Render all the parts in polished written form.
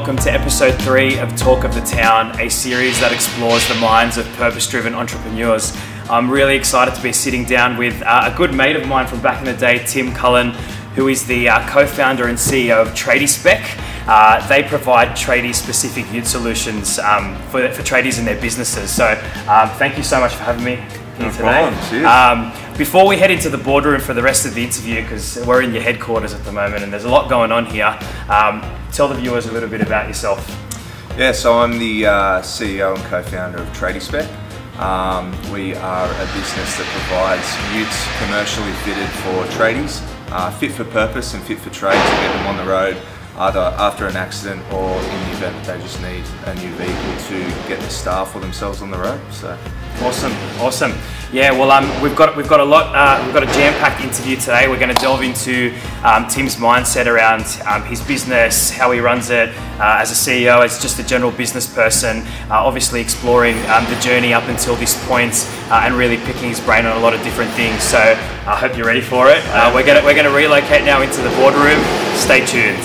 welcome to episode 3 of Talk of the Town, a series that explores the minds of purpose-driven entrepreneurs. I'm really excited to be sitting down with a good mate of mine from back in the day, Tim Cullen, who is the co-founder and CEO of Tradiespec. They provide tradie-specific youth solutions for tradies in their businesses. So thank you so much for having me here today. Before we head into the boardroom for the rest of the interview, because we're in your headquarters at the moment and there's a lot going on here, tell the viewers a little bit about yourself. Yeah, so I'm the CEO and co-founder of Tradiespec. We are a business that provides utes commercially fitted for tradies, fit for purpose and fit for trade to get them on the road either after an accident or in the event that they just need a new vehicle to get the staff or themselves on the road. So awesome. Yeah, well, we've got a lot. We've got a jam-packed interview today. We're going to delve into Tim's mindset around his business, how he runs it as a CEO, as just a general business person. Obviously, exploring the journey up until this point and really picking his brain on a lot of different things. So I hope you're ready for it. We're going to relocate now into the boardroom. Stay tuned.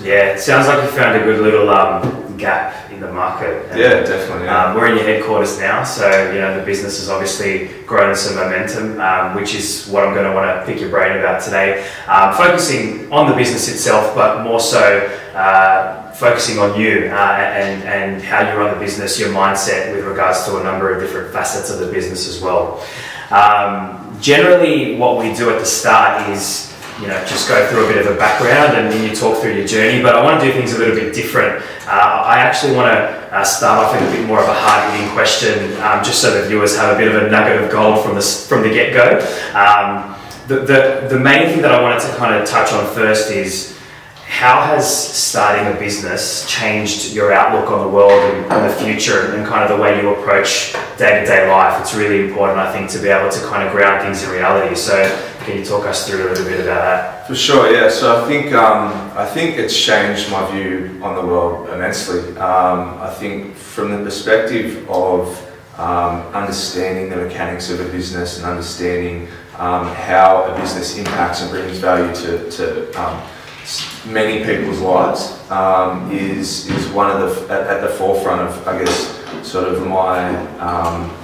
Yeah, it sounds like you found a good little gap in the market. Yeah, definitely. Yeah. We're in your headquarters now, so you know the business has obviously grown some momentum, which is what I'm going to want to pick your brain about today. Focusing on the business itself, but more so focusing on you and how you run the business, your mindset with regards to a number of different facets of the business as well. Generally, what we do at the start is just go through a bit of a background and then you talk through your journey, but I want to do things a little bit different. I actually want to start off with a bit more of a hard-hitting question, just so the viewers have a bit of a nugget of gold from the get-go. The main thing that I wanted to kind of touch on first is, how has starting a business changed your outlook on the world and the future and kind of the way you approach day-to-day life? It's really important, I think, to be able to kind of ground things in reality. So can you talk us through a little bit about that? For sure, yeah. So I think it's changed my view on the world immensely. I think from the perspective of understanding the mechanics of a business and understanding how a business impacts and brings value to many people's lives is one of at the forefront of, I guess, sort of my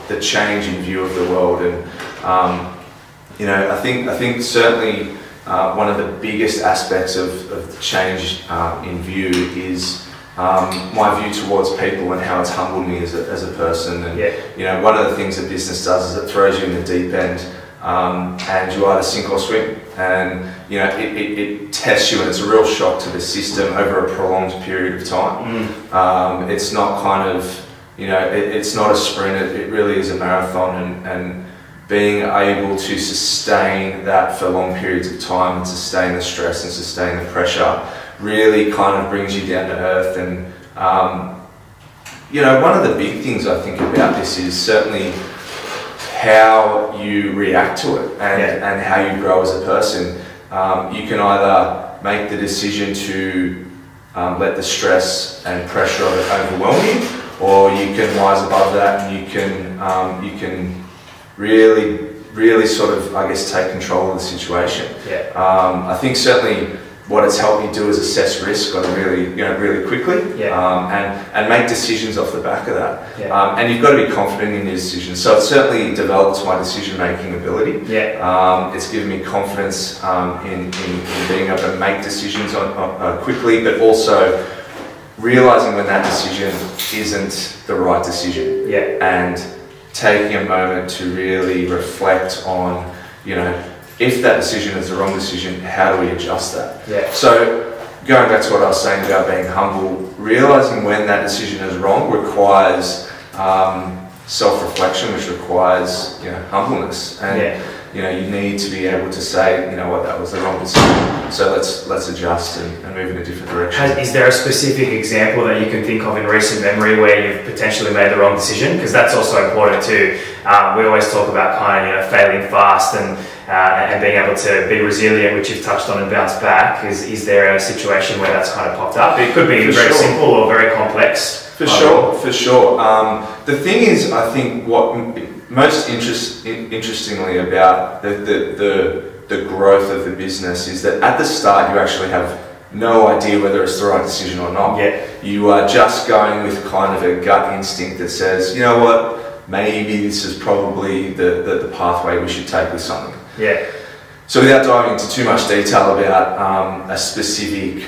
the change in view of the world. And I think certainly one of the biggest aspects of the change in view is my view towards people and how it's humbled me as a person. And one of the things that business does is it throws you in the deep end. And you either sink or swim, and it tests you, and it's a real shock to the system over a prolonged period of time. It's not kind of, it's not a sprint, it really is a marathon, and being able to sustain that for long periods of time and sustain the stress and sustain the pressure really kind of brings you down to earth. And one of the big things I think about this is certainly how you react to it and how you grow as a person. You can either make the decision to let the stress and pressure of it overwhelm you, or you can rise above that and you can really sort of, I guess, take control of the situation. I think certainly what it's helped me do is assess risk on really quickly, and make decisions off the back of that. And you've got to be confident in your decisions. So it certainly develops my decision-making ability. It's given me confidence in being able to make decisions quickly, but also realizing when that decision isn't the right decision, and taking a moment to really reflect on, if that decision is the wrong decision, how do we adjust that? So going back to what I was saying about being humble, realizing when that decision is wrong requires self-reflection, which requires humbleness, and you need to be able to say, what, that was the wrong decision, so let's adjust and move in a different direction. Is there a specific example that you can think of in recent memory where you've potentially made the wrong decision? Because that's also important too. We always talk about kind of failing fast and being able to be resilient, which you've touched on, and bounce back. Is there a situation where that's kind of popped up? It could be very simple or very complex. For sure. The thing is, I think what most interestingly about the growth of the business is that at the start you actually have no idea whether it's the right decision or not. Yeah. You are just going with kind of a gut instinct that says, you know what, maybe this is probably the pathway we should take with something. Yeah. So without diving into too much detail about a specific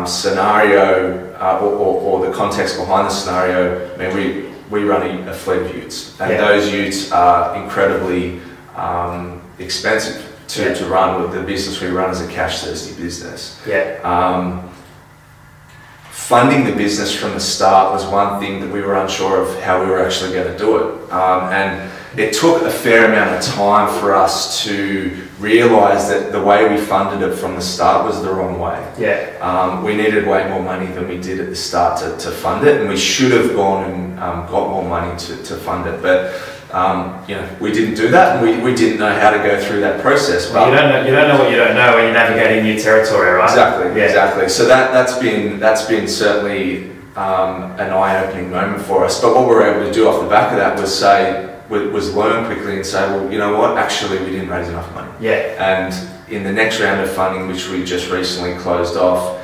scenario or the context behind the scenario, I mean, we run a fleet of utes, and those utes are incredibly expensive to run. With the business we run as a cash-thirsty business. Yeah. Funding the business from the start was one thing that we were unsure of how we were actually going to do it, and it took a fair amount of time for us to realise that the way we funded it from the start was the wrong way. Yeah. We needed way more money than we did at the start to fund it, and we should have gone and got more money to fund it. But you know, we didn't do that, and we didn't know how to go through that process. Well, you don't know what you don't know when you're navigating new territory, right? Exactly. Yeah. Exactly. So that's been certainly an eye-opening moment for us. But what we were able to do off the back of that was learn quickly and say, well, you know what, actually we didn't raise enough money. Yeah. And in the next round of funding, which we just recently closed off,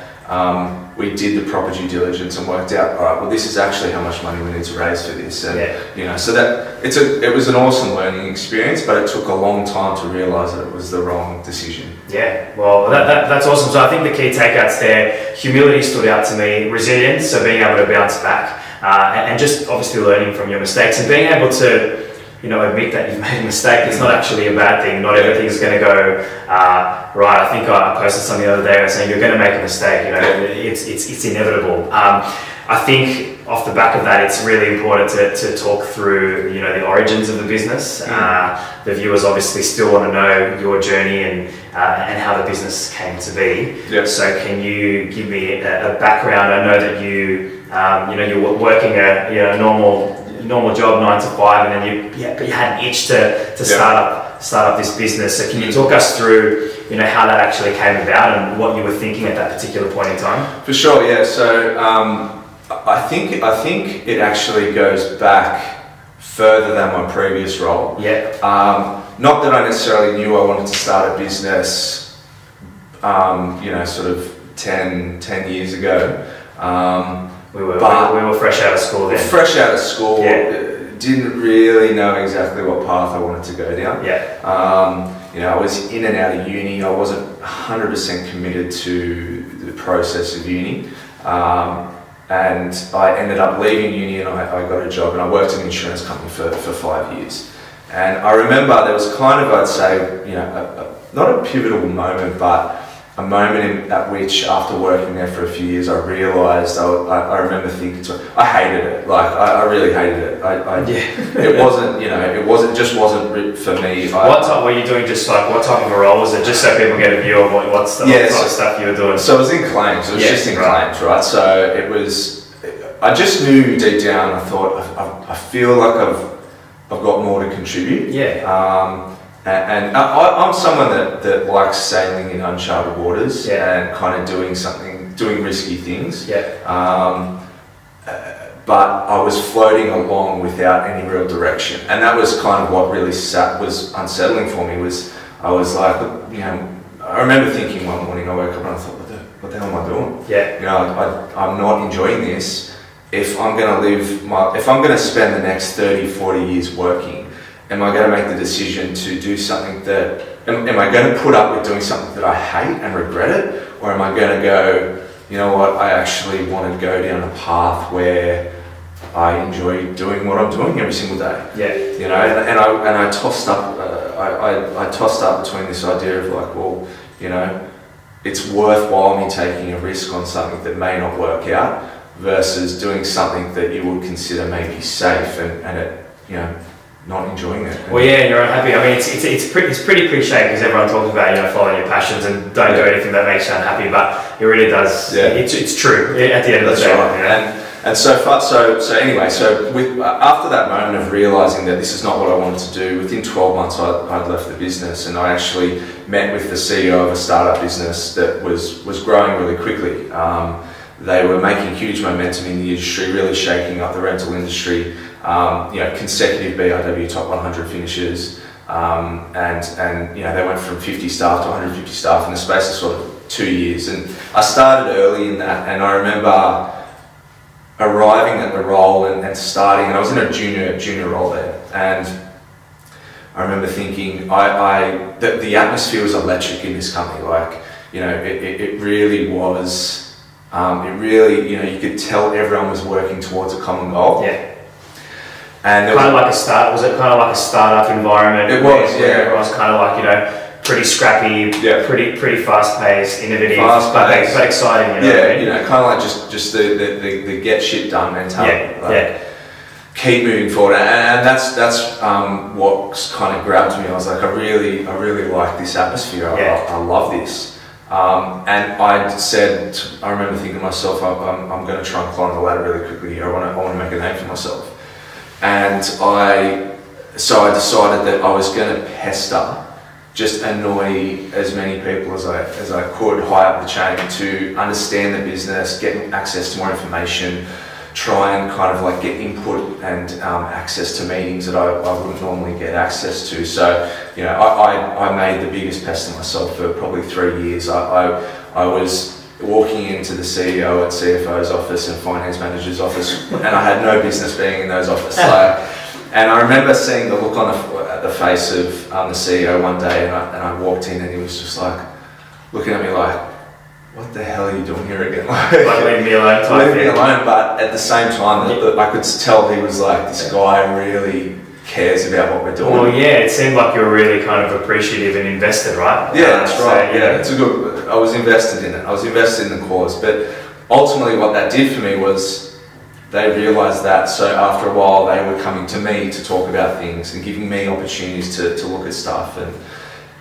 we did the proper due diligence and worked out, all right, well, this is actually how much money we need to raise for this. And you know, so that it was an awesome learning experience, but it took a long time to realise that it was the wrong decision. Yeah, well, that's awesome. So I think the key takeouts there, humility stood out to me, resilience, so being able to bounce back, and just obviously learning from your mistakes and being able to, you know, admit that you've made a mistake. It's not actually a bad thing. Not everything's going to go right. I think I posted something the other day saying you're going to make a mistake. You know, it's inevitable. I think off the back of that, it's really important to talk through, you know, the origins of the business. The viewers obviously still want to know your journey and how the business came to be. Yep. So can you give me a background? I know that you know, you're working a normal job 9 to 5, and then but you had an itch to start up this business. So can you talk us through, you know, how that actually came about and what you were thinking at that particular point in time? For sure, yeah. So I think it actually goes back further than my previous role. Yeah. Not that I necessarily knew I wanted to start a business, you know, sort of 10 years ago. We were fresh out of school then. Fresh out of school, didn't really know exactly what path I wanted to go down. Yeah. You know, I was in and out of uni. I wasn't 100% committed to the process of uni. And I ended up leaving uni, and I got a job, and I worked in an insurance company for 5 years. And I remember there was kind of, I'd say, you know, not a pivotal moment, but a moment at which, after working there for a few years, I realised, I remember thinking, I hated it. Like, I really hated it. It wasn't, you know, it just wasn't for me. What type were you doing? Just like, what type of a role was it? Just so people get a view of what type of stuff you were doing. So it was in claims. It was just in claims, right? So it was, I just knew deep down, I thought, I feel like I've got more to contribute. Yeah. And I'm someone that likes sailing in uncharted waters and kind of doing risky things. Yeah. But I was floating along without any real direction, and that was kind of what really was unsettling for me. I was like, you know, I remember thinking one morning I woke up and I thought, what the hell am I doing? Yeah. You know, I'm not enjoying this. If I'm going to spend the next 30, 40 years working, am I going to make the decision to do something am I going to put up with doing something that I hate and regret it? Or am I going to go, you know what, I actually want to go down a path where I enjoy doing what I'm doing every single day? Yeah. You know, and I tossed up, I tossed up between this idea of like, well, you know, it's worthwhile me taking a risk on something that may not work out versus doing something that you would consider maybe safe and it, you know, not enjoying it. Well, yeah, and you're unhappy. I mean, it's pretty cliche because everyone talks about, you know, following your passions and don't do anything that makes you unhappy, but it really does. Yeah. It's true at the end of the day. Right. Yeah. And so anyway, after that moment of realising that this is not what I wanted to do, within 12 months I'd left the business, and I actually met with the CEO of a startup business that was growing really quickly. They were making huge momentum in the industry, really shaking up the rental industry. You know, consecutive BRW top 100 finishes, and you know, they went from 50 staff to 150 staff in the space of sort of 2 years, and I started early in that, and I remember arriving at the role and starting, and I was in a junior role there, and I remember thinking, the atmosphere was electric in this company. Like, you know, it really was, you could tell everyone was working towards a common goal. Yeah. And was it kind of like a startup environment? It was, where everyone's kind of like, you know, pretty scrappy, pretty fast-paced, innovative, but exciting. You know what I mean? You know, kind of like just the get shit done mentality. Keep moving forward, and that's what kind of grabbed me. I was like, I really like this atmosphere. I love this. And I remember thinking to myself, I'm going to try and climb the ladder really quickly here. I want to make a name for myself. And so I decided that I was going to pester, just annoy as many people as I could high up the chain to understand the business, get access to more information, try and kind of like get input and access to meetings that I wouldn't normally get access to. So, you know, I made the biggest pest of myself for probably 3 years. I was walking into the CEO and CFO's office and finance manager's office, and I had no business being in those offices. And I remember seeing the look on the face of the CEO one day, and I walked in, and he was just like looking at me like, "What the hell are you doing here again?" Like leave me alone. Leave me alone. But at the same time, I could tell he was like, this guy really cares about what we're doing. Well, yeah, it seemed like you were really kind of appreciative and invested, right? Yeah, that's right. Yeah, it's a good. I was invested in it. I was invested in the cause. But ultimately, what that did for me was, they realised that, so after a while they were coming to me to talk about things and giving me opportunities to look at stuff. And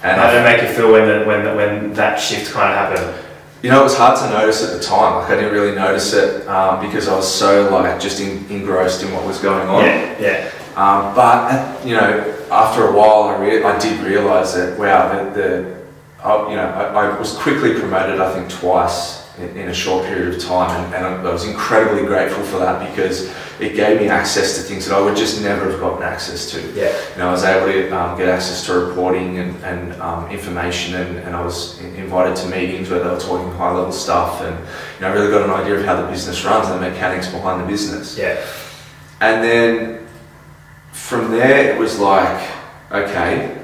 how did it make you feel when that shift kind of happened? You know, it was hard to notice at the time. Like, I didn't really notice it because I was so like just engrossed in what was going on. But you know, after a while, I did realise that wow, I was quickly promoted, I think twice in a short period of time, and I was incredibly grateful for that because it gave me access to things that I would just never have gotten access to. Yeah. You know, I was able to get access to reporting and information, and I was invited to meetings where they were talking high level stuff, and you know, I really got an idea of how the business runs and the mechanics behind the business. Yeah. And then from there, it was like, okay,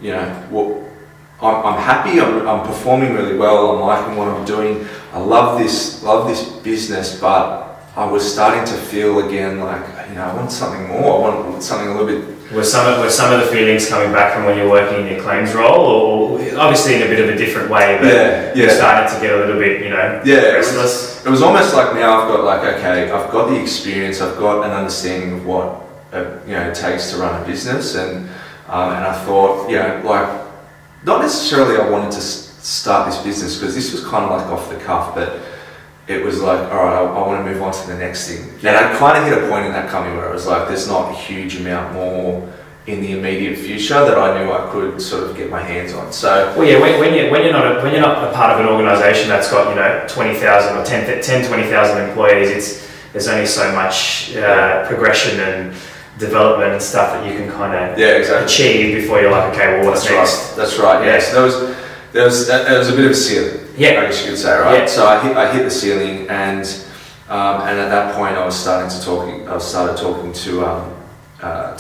you know, I'm happy, I'm performing really well, I'm liking what I'm doing, I love this business, but I was starting to feel again like, you know, I want something more, I want something a little bit... Were some of the feelings coming back from when you're working in your claims role, or obviously in a bit of a different way, but you're starting to get a little bit, you know, restless? It was almost like now I've got like, okay, I've got the experience, I've got an understanding of what you know, it takes to run a business, and I thought, you know, like, not necessarily I wanted to start this business because this was kind of like off the cuff, but it was like, all right, I want to move on to the next thing. And I kind of hit a point in that company where it was like, there's not a huge amount more in the immediate future that I knew I could sort of get my hands on. So, well, yeah, when you're not a part of an organisation that's got, you know, 20,000 or 20,000 employees, there's only so much progression and development and stuff that you can kind of achieve before you're like, okay, well, what's next? That's right. Yeah. So there was a bit of a ceiling. Yeah. I guess you could say, right? Yeah. So I hit the ceiling, and at that point I started talking to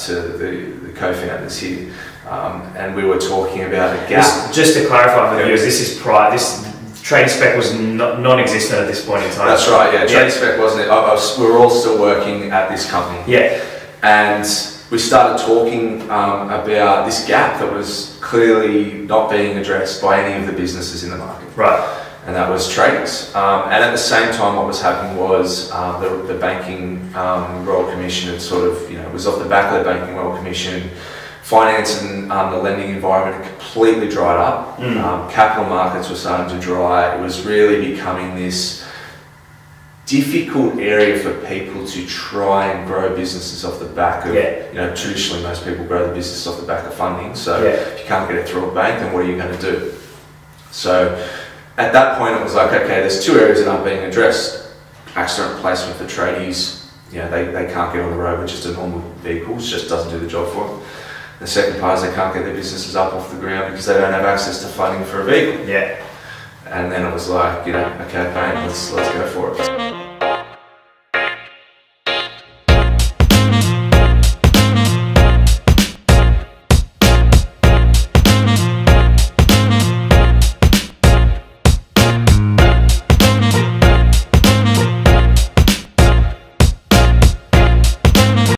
the co-founders here, and we were talking about a gap. Just to clarify for viewers, this Tradiespec was non-existent at this point in time. That's right. Yeah. Tradiespec wasn't. We were all still working at this company. Yeah. And we started talking about this gap that was clearly not being addressed by any of the businesses in the market. Right. And that was tradies. And at the same time, what was happening was the Banking Royal Commission had sort of, you know, it was off the back of the Banking Royal Commission. Finance and the lending environment had completely dried up. Capital markets were starting to dry. It was really becoming this difficult area for people to try and grow businesses off the back of, you know, traditionally most people grow the business off the back of funding. So if you can't get it through a bank, then what are you going to do? So at that point it was like, okay, there's two areas that aren't being addressed. Accident replacement for tradies, you know, they can't get on the road with just a normal vehicle, it just doesn't do the job for them. The second part is they can't get their businesses up off the ground because they don't have access to funding for a vehicle. Yeah. And then it was like, you know, okay, bang, let's go for it.